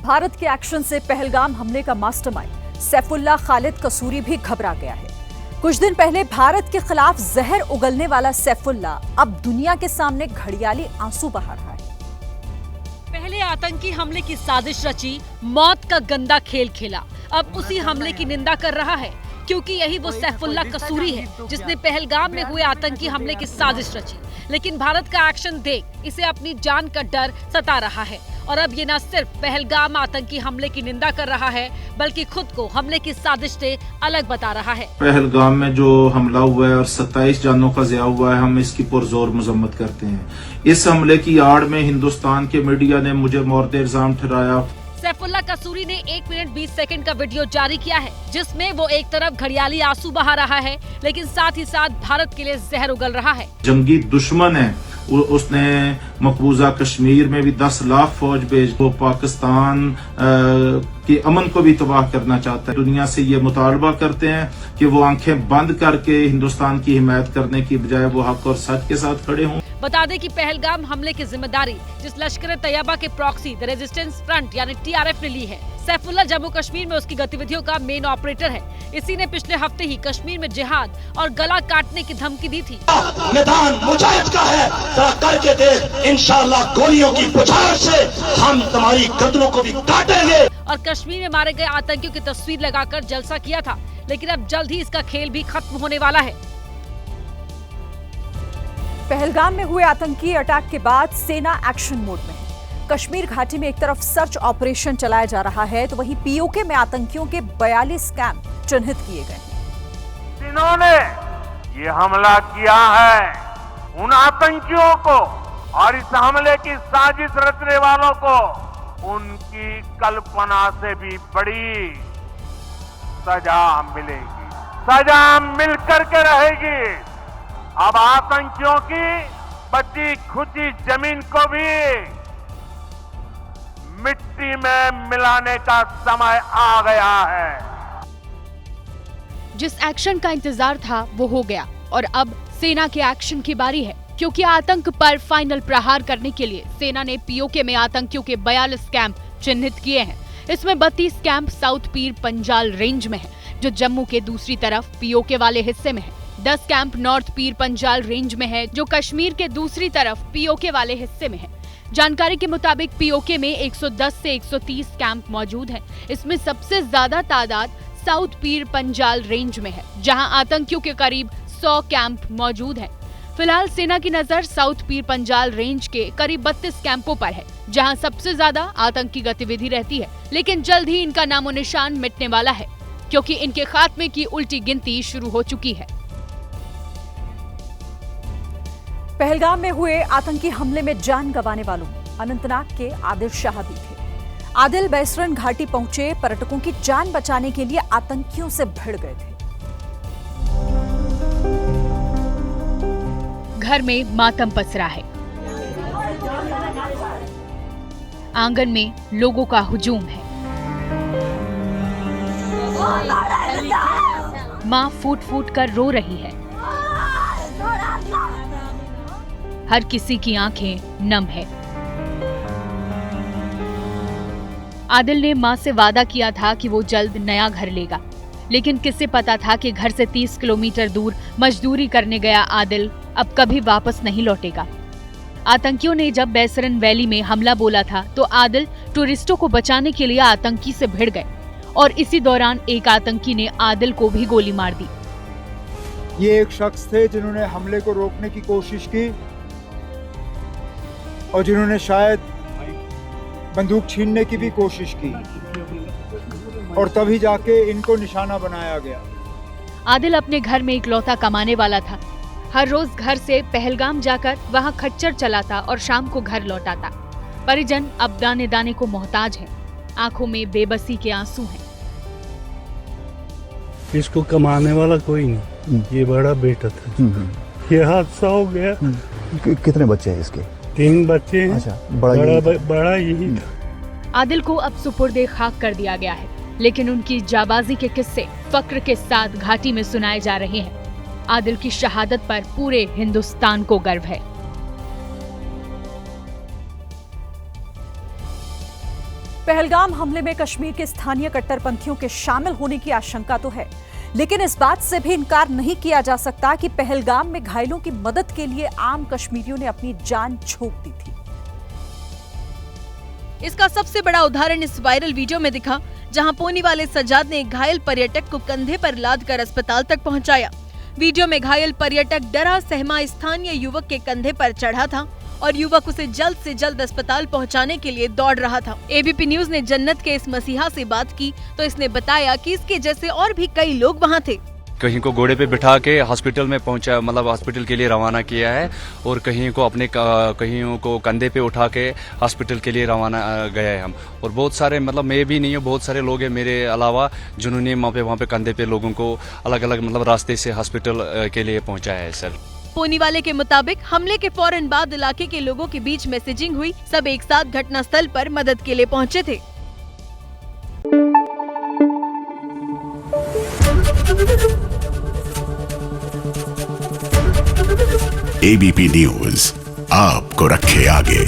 भारत के एक्शन से पहलगाम हमले का मास्टरमाइंड सैफुल्लाह खालिद कसूरी भी घबरा गया है। कुछ दिन पहले भारत के खिलाफ जहर उगलने वाला सैफुल्लाह अब दुनिया के सामने घड़ियाली आंसू बहा रहा है। पहले आतंकी हमले की साजिश रची, मौत का गंदा खेल खेला, अब उसी हमले की निंदा कर रहा है, क्योंकि यही वो सैफुल्लाह कसूरी है जिसने पहलगाम में हुए आतंकी हमले की साजिश रची। लेकिन भारत का एक्शन देख इसे अपनी जान का डर सता रहा है और अब ये न सिर्फ पहलगाम आतंकी हमले की निंदा कर रहा है बल्कि खुद को हमले की साजिश से अलग बता रहा है। पहलगाम में जो हमला हुआ है और 27 जानों का ज़िया हुआ है, हम इसकी पुरजोर मजम्मत करते हैं। इस हमले की आड़ में हिंदुस्तान के मीडिया ने मुझे मोर्द इल्जाम ठहराया। सैफुल्लाह कसूरी ने 1 मिनट 20 सेकंड का वीडियो जारी किया है जिसमें वो एक तरफ घड़ियाली आंसू बहा रहा है लेकिन साथ ही साथ भारत के लिए जहर उगल रहा है। जंगी दुश्मन है, उसने मकबूजा कश्मीर में भी 10 लाख फौज भेज वो पाकिस्तान के अमन को भी तबाह करना चाहता है। दुनिया से ये मुतालबा करते हैं कि वो आंखें बंद करके हिंदुस्तान की हिमायत करने की बजाय वो हक और सच के साथ खड़े हों। बता दें कि पहलगाम हमले की जिम्मेदारी जिस लश्कर तैयबा के प्रॉक्सी द रेजिस्टेंस फ्रंट यानी TRF ने ली है। सैफुल्लाह जम्मू कश्मीर में उसकी गतिविधियों का मेन ऑपरेटर है। इसी ने पिछले हफ्ते ही कश्मीर में जिहाद और गला काटने की धमकी दी थी। मैदान मुजाहिद का है, जरा करके देख, इंशाअल्लाह गोलियों की बौछार से हम तुम्हारी गर्दनों को भी काटेंगे। और कश्मीर में मारे गए आतंकियों की तस्वीर लगाकर जलसा किया था, लेकिन अब जल्द ही इसका खेल भी खत्म होने वाला है। पहलगाम में हुए आतंकी अटैक के बाद सेना एक्शन मोड में है। कश्मीर घाटी में एक तरफ सर्च ऑपरेशन चलाया जा रहा है तो वहीं POK में आतंकियों के 42 कैंप चिन्हित किए गए हैं। जिन्होंने ये हमला किया है उन आतंकियों को और इस हमले की साजिश रचने वालों को उनकी कल्पना से भी बड़ी सजा मिलेगी, सजा मिल करके रहेगी। अब आतंकियों की बची खुची जमीन को भी मिट्टी में मिलाने का समय आ गया है। जिस एक्शन का इंतजार था वो हो गया और अब सेना के एक्शन की बारी है, क्योंकि आतंक पर फाइनल प्रहार करने के लिए सेना ने POK में आतंकियों के 42 कैंप चिन्हित किए हैं। इसमें 32 camp south Pir Panjal range में है जो जम्मू के दूसरी तरफ POK वाले हिस्से में है। 10 camp north Pir Panjal range में है जो कश्मीर के दूसरी तरफ POK वाले हिस्से में है। जानकारी के मुताबिक POK में 110 से 130 कैंप मौजूद हैं। इसमें सबसे ज्यादा तादाद साउथ पीर पंजाल रेंज में है जहां आतंकियों के करीब 100 कैंप मौजूद हैं। फिलहाल सेना की नजर साउथ पीर पंजाल रेंज के करीब 32 कैंपों पर है जहां सबसे ज्यादा आतंकी गतिविधि रहती है, लेकिन जल्द ही इनका नामो निशान मिटने वाला है क्योंकि इनके खात्मे की उल्टी गिनती शुरू हो चुकी है। पहलगाम में हुए आतंकी हमले में जान गंवाने वालों में अनंतनाग के आदिल शाह भी थे। आदिल बैसरन घाटी पहुंचे पर्यटकों की जान बचाने के लिए आतंकियों से भिड़ गए थे। घर में मातम पसरा है, आंगन में लोगों का हुजूम है। माँ फूट फूट कर रो रही है, हर किसी की आंखें नम है। आदिल ने मां से वादा किया था कि वो जल्द नया घर लेगा, लेकिन किसे पता था कि घर से 30 किलोमीटर दूर मजदूरी करने गया आदिल अब कभी वापस नहीं लौटेगा। आतंकियों ने जब बैसरन वैली में हमला बोला था तो आदिल टूरिस्टों को बचाने के लिए आतंकी से भिड़ गए और इसी दौरान एक आतंकी ने आदिल को भी गोली मार दी। ये एक शख्स थे जिन्होंने हमले को रोकने की कोशिश की और जिन्होंने शायद बंदूक छीनने की भी कोशिश की और तभी जाके इनको निशाना बनाया गया। आदिल अपने घर में इकलौता कमाने वाला था। हर रोज घर से पहलगाम जाकर वहां खच्चर चलाता और शाम को घर लौटाता। परिजन अब दाने दाने को मोहताज हैं, आंखों में बेबसी के आंसू हैं। इसको कमाने वाला कोई नहीं, ये बड़ा बेटा था। ये हादसा हो गया। कितने बच्चे हैं इसके? 3 बच्चे हैं। अच्छा, बड़ा यही था। आदिल को अब सुपुर्दे खाक कर दिया गया है, लेकिन उनकी जाबाजी के किस्से फक्र के साथ घाटी में सुनाए जा रहे हैं। आदिल की शहादत पर पूरे हिंदुस्तान को गर्व है। पहलगाम हमले में कश्मीर के स्थानीय कट्टरपंथियों के शामिल होने की आशंका तो है, लेकिन इस बात से भी इनकार नहीं किया जा सकता कि पहलगाम में घायलों की मदद के लिए आम कश्मीरियों ने अपनी जान झोंक दी थी। इसका सबसे बड़ा उदाहरण इस वायरल वीडियो में दिखा, जहां पोनीवाले सज्जाद ने एक घायल पर्यटक को कंधे पर लादकर अस्पताल तक पहुंचाया। वीडियो में घायल पर्यटक डरा सहमा स्थानीय युवक के कंधे पर चढ़ा था और युवक उसे जल्द से जल्द अस्पताल पहुंचाने के लिए दौड़ रहा था। एबीपी न्यूज ने जन्नत के इस मसीहा से बात की तो इसने बताया कि इसके जैसे और भी कई लोग वहां थे। कहीं को घोड़े पे बिठा के हॉस्पिटल में पहुंचा, मतलब हॉस्पिटल के लिए रवाना किया है, और कहीं को कंधे पे उठा के हॉस्पिटल के लिए रवाना गए हैं हम। और बहुत सारे, मतलब मैं भी नहीं हूँ, बहुत सारे लोग हैं मेरे अलावा जिन्होंने वहाँ पे कंधे पे लोगों को अलग अलग मतलब रास्ते से हॉस्पिटल के लिए पहुँचाया है सर। पोनीवाले के मुताबिक हमले के फौरन बाद इलाके के लोगों के बीच मैसेजिंग हुई, सब एक साथ घटनास्थल पर मदद के लिए पहुंचे थे। एबीपी न्यूज आपको रखे आगे।